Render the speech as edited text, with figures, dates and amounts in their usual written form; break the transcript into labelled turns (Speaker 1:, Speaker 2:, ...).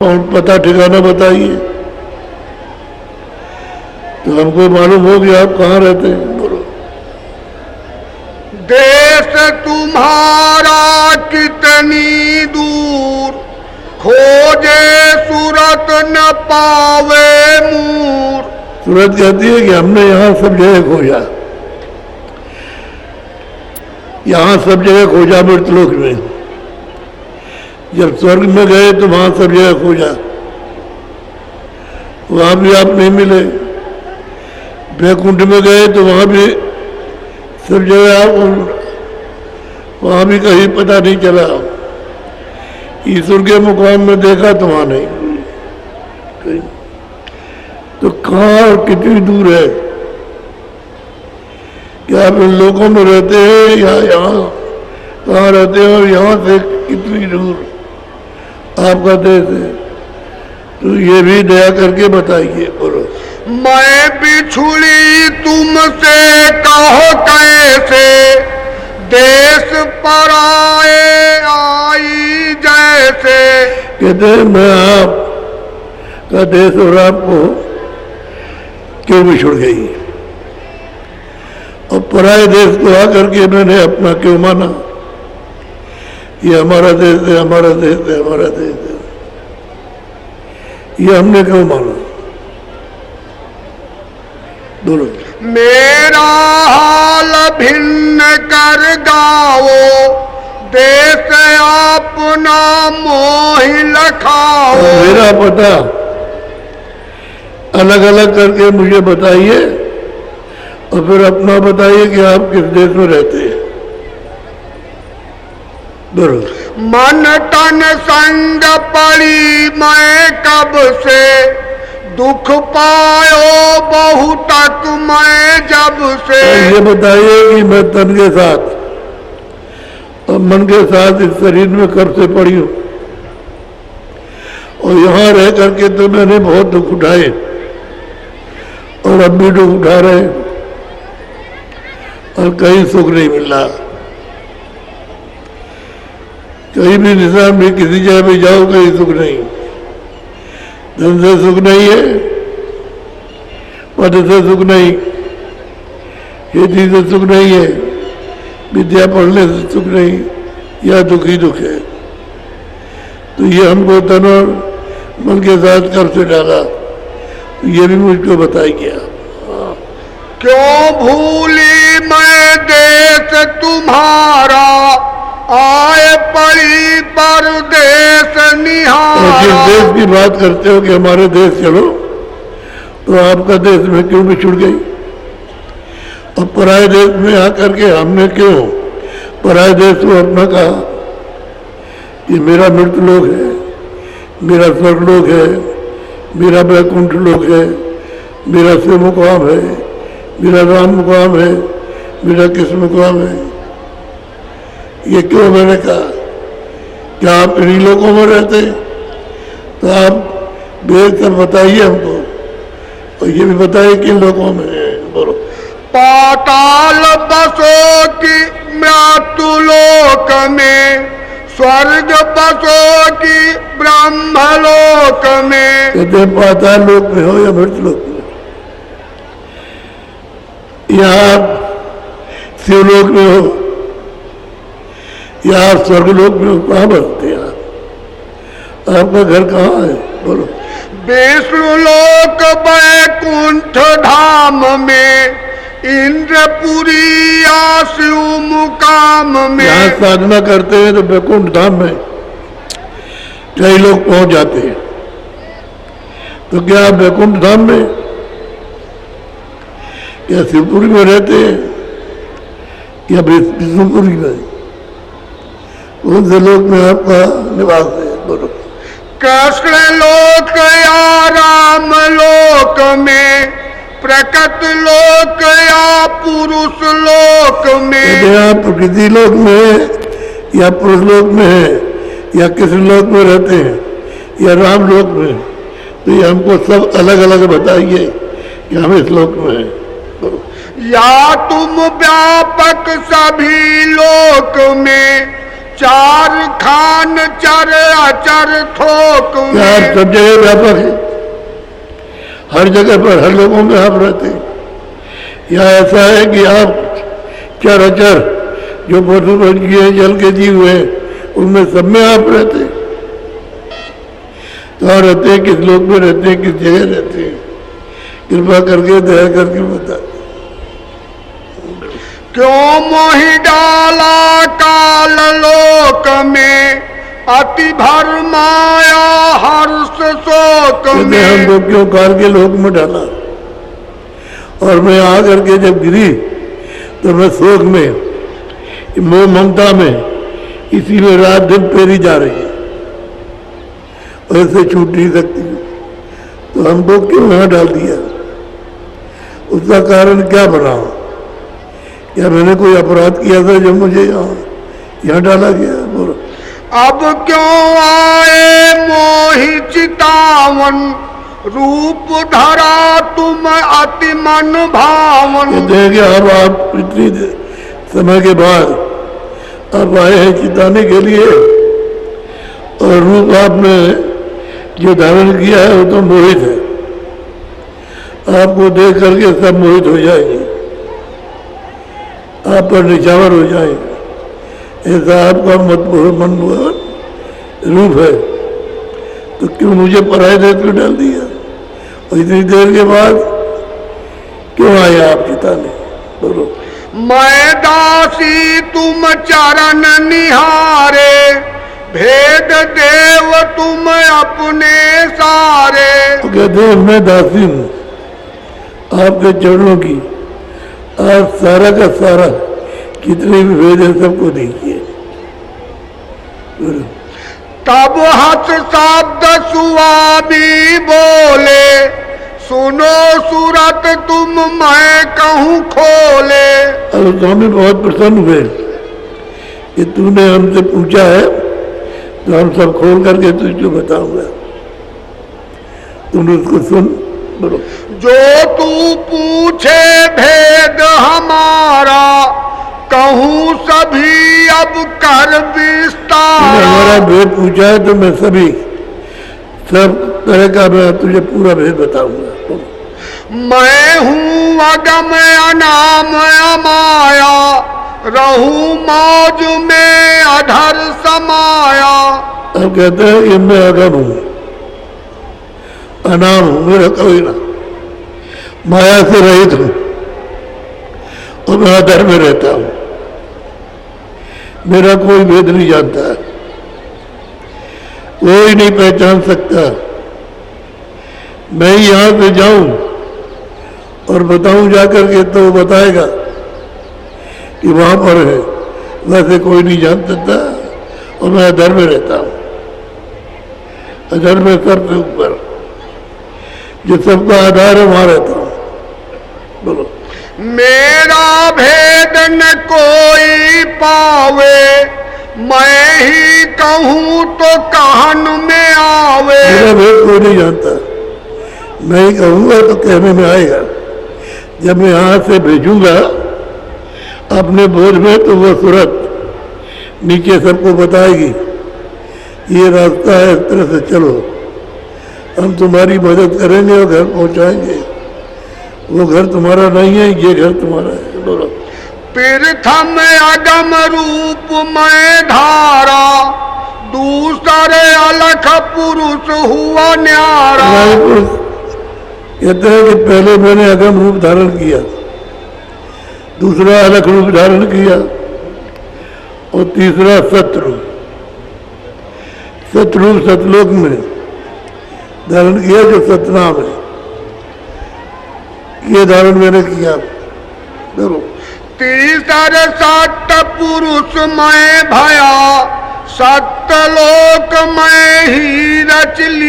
Speaker 1: और पता ठिकाना बताइए तो हमको मालूम हो कि आप कहाँ रहते हैं। बोलो।
Speaker 2: देश तुम्हारा कितनी दूर, खोजे सूरत न पावे मूर।
Speaker 1: सूरत कहती है कि हमने यहाँ सब जगह खोजा, यहाँ सब जगह खोजा मृतलोक में। जब स्वर्ग में गए तो वहाँ सब जगह खोजा, वहाँ भी आप नहीं मिले। वैकुंठ में गए तो वहाँ भी सब जगह आप, वहाँ भी कहीं पता नहीं चला। ईश्वर के मुकाम में देखा तो वहाँ नहीं कहीं। तो कहाँ और कितनी दूर है? क्या आप इन लोगों में रहते हैं या यहाँ कहाँ रहते हैं? और यहाँ से कितनी दूर आपका देश है? तो ये भी दया करके बताइए। बोलो।
Speaker 2: मैं बिछुड़ी तुमसे कहो कैसे, देश पराए आई जैसे।
Speaker 1: कहते हैं मैं आप का देश और आपको क्यों बिछुड़ गई, और पराए देश को आकर के मैंने अपना क्यों माना? ये हमारा देश है, हमारा देश है, हमारा देश है, ये हमने क्यों माना? बोलो।
Speaker 2: मेरा हाल भिन्न कर गाओ, देश अपना मोहि लखाओ।
Speaker 1: मेरा पता अलग अलग करके मुझे बताइए, और फिर अपना बताइए कि आप किस देश में रहते हैं। बोलो।
Speaker 2: मन तन संग पड़ी मैं कब से, दुख पायो बहु तक मैं जब से।
Speaker 1: ये बताइए कि मैं तन के साथ और मन के साथ इस शरीर में कब से पड़ी हूँ, और यहाँ रह करके तो मैंने बहुत दुख उठाए और अब भी दुख उठा रहे, और कहीं सुख नहीं मिल रहा। कहीं भी निशान में किसी जगह भी जाओ कहीं सुख नहीं। धन से सुख नहीं है, पद से सुख नहीं, खेती से सुख नहीं है, विद्या पढ़ने से सुख नहीं, या दुख ही दुख है। तो ये हमको तन और मन के साथ कर से डाला, तो ये भी मुझको बताइए आप।
Speaker 2: क्यों भूली मैं देश तुम्हारा, आए पड़ी परदेश निहारा।
Speaker 1: जिस देश की बात करते हो कि हमारे देश चलो, तो आपका देश में क्यों बिछुड़ गई? और पराये देश में आकर के हमने क्यों पराये देश को अपना कहा? ये मेरा मृतलोक है, मेरा स्वर्गलोक है, मेरा वैकुंठ लोक है, मेरा शिव मुकाम है, मेरा राम मुकाम है, मेरा कृष्ण मुकाम है। ये क्यों मैंने कहा? क्या आप इन्हीं लोगों में रहते? तो आप भेज कर बताइए हमको, और ये भी बताइए किन लोगों में है। बोलो।
Speaker 2: पाताल बसो की मृत्यु लोक में, स्वर्ग बसो की ब्रह्मलोक में।
Speaker 1: कहते पाताल लोक में हो या मृत्यु लोक में? या आप शिवलोक में हो या आप स्वर्गलोक में हो? कहाँ बसते हैं आप? आपका घर कहाँ है? बोलो।
Speaker 2: विष्णु लोक वैकुंठ धाम में, इंद्रपुरी या शिव मुकाम में।
Speaker 1: यहाँ साधना करते हैं तो वैकुंठ धाम में कई लोग पहुंच जाते हैं। तो क्या आप वैकुंठ धाम में या शिवपुरी में रहते हैं या विष्णुपुरी में? कौन से लोक में आपका निवास है? बोलो।
Speaker 2: कृष्ण लोक या राम लोक में, प्रकट लोक या पुरुष लोक में।
Speaker 1: यदि आप प्रकृति लोक में है या पुरुष लोक में है या कृष्ण लोक में रहते हैं या राम लोक में, तो ये हमको सब अलग अलग बताइए कि हम इस लोक में हैं।
Speaker 2: या तुम व्यापक सभी लोक में, चार खान चर अचर थोक
Speaker 1: प्यार
Speaker 2: में।
Speaker 1: सब जगह व्यापक है, हर जगह पर हर लोगों में आप रहते हैं। या ऐसा है कि आप चर अचर जो पशु पक्षी हैं, जल के जीव हैं, उनमें सब में आप रहते हैं। कहाँ रहते हैं, किस लोक में रहते हैं, किस जगह रहते हैं, कृपा करके दया करके बता।
Speaker 2: क्यों मोहि डाला काल लोक में, अति भर माया हर्ष शोक
Speaker 1: कहते
Speaker 2: में।
Speaker 1: हमको क्यों काल के लोक में डाला, और मैं आ करके जब गिरी तो मैं शोक में, मोह ममता में, इसी में रात दिन फेरी जा रही है और इससे छूट नहीं सकती। तो हमको क्यों यहाँ डाल दिया, उसका कारण क्या बना? क्या मैंने कोई अपराध किया था जो मुझे यहाँ डाला गया? बोलो।
Speaker 2: अब क्यों आए मोहि चितावन, रूप धरा तुम अति मन भावन।
Speaker 1: कहते हैं कि अब आप इतनी समय के बाद आप आए हैं चिताने के लिए, और रूप आपने जो धारण किया है वो तो मोहित है। आपको देख करके सब मोहित हो जाएंगे, आप पर निछावर हो जाएंगे। ऐसा आपका मनमोहन रूप है, तो क्यों मुझे पराये देश में डाल दिया? और इतनी देर के बाद क्यों आए आप चिताने? बोलो।
Speaker 2: मैं दासी तुम चरण निहारे, भेद देव तुम अपने सारे।
Speaker 1: तो कहते हैं मैं दासी हूँ आपके चरणों की, आप सारा का सारा कितने भी भेद है सबको दीजिए।
Speaker 2: तब हंस शब्द सुआबी बोले, सुनो सूरत तुम मैं कहूँ खोले।
Speaker 1: अब स्वामी बहुत प्रसन्न हुए कि तूने हमसे पूछा है तो हम सब खोल करके तुझको बताऊंगा, तुम उसको सुन। बोलो।
Speaker 2: जो तू पूछे भेद हमारा, कहूँ सभी अब कर विस्तार।
Speaker 1: तूने हमारा भेद पूछा है तो मैं सभी सब तरह का मैं तुझे पूरा भेद बताऊंगा।
Speaker 2: मैं हूँ अगम अनाम अमाया, रहूं मौज में अधर समाया।
Speaker 1: अब कहते हैं कि मैं अगम हूँ, अनाम हूँ, मेरा कोई ना, माया से रहित हूँ और मैं अधर में रहता हूँ। मेरा कोई भेद नहीं जानता, कोई नहीं पहचान सकता। मैं यहाँ से जाऊं और बताऊं जाकर के तो वो बताएगा कि वहां पर है, वैसे कोई नहीं जान सकता। और मैं अधर में रहता हूं, अधर में सर से ऊपर, जो सबका आधार है वहां रहता हूं। बोलो।
Speaker 2: मेरा भेद न कोई पावे, मैं ही कहूँ तो कहन में आवे।
Speaker 1: मेरा भेद कोई नहीं जानता, मैं ही कहूँगा तो कहने में आएगा। जब मैं यहाँ से भेजूंगा अपने बोझ में तो वो सूरत नीचे सबको बताएगी, ये रास्ता है, इस तरह से चलो, हम तुम्हारी मदद करेंगे और घर पहुँचाएंगे। वो घर तुम्हारा नहीं है, ये घर तुम्हारा है। बोलो।
Speaker 2: प्रथम अगम रूप मैं धारा, दूसरे अलख पुरुष हुआ न्यारा।
Speaker 1: कहते हैं कि पहले मैंने अगम रूप धारण किया, दूसरा अलख रूप धारण किया, और तीसरा सतरूप, सतरूप सतलोक में धारण किया जो सतनाम है, ये धारण मैंने किया। देखो।
Speaker 2: तीसर सत पुरुष मैं भया, सत्यलोक में ही रच लिया।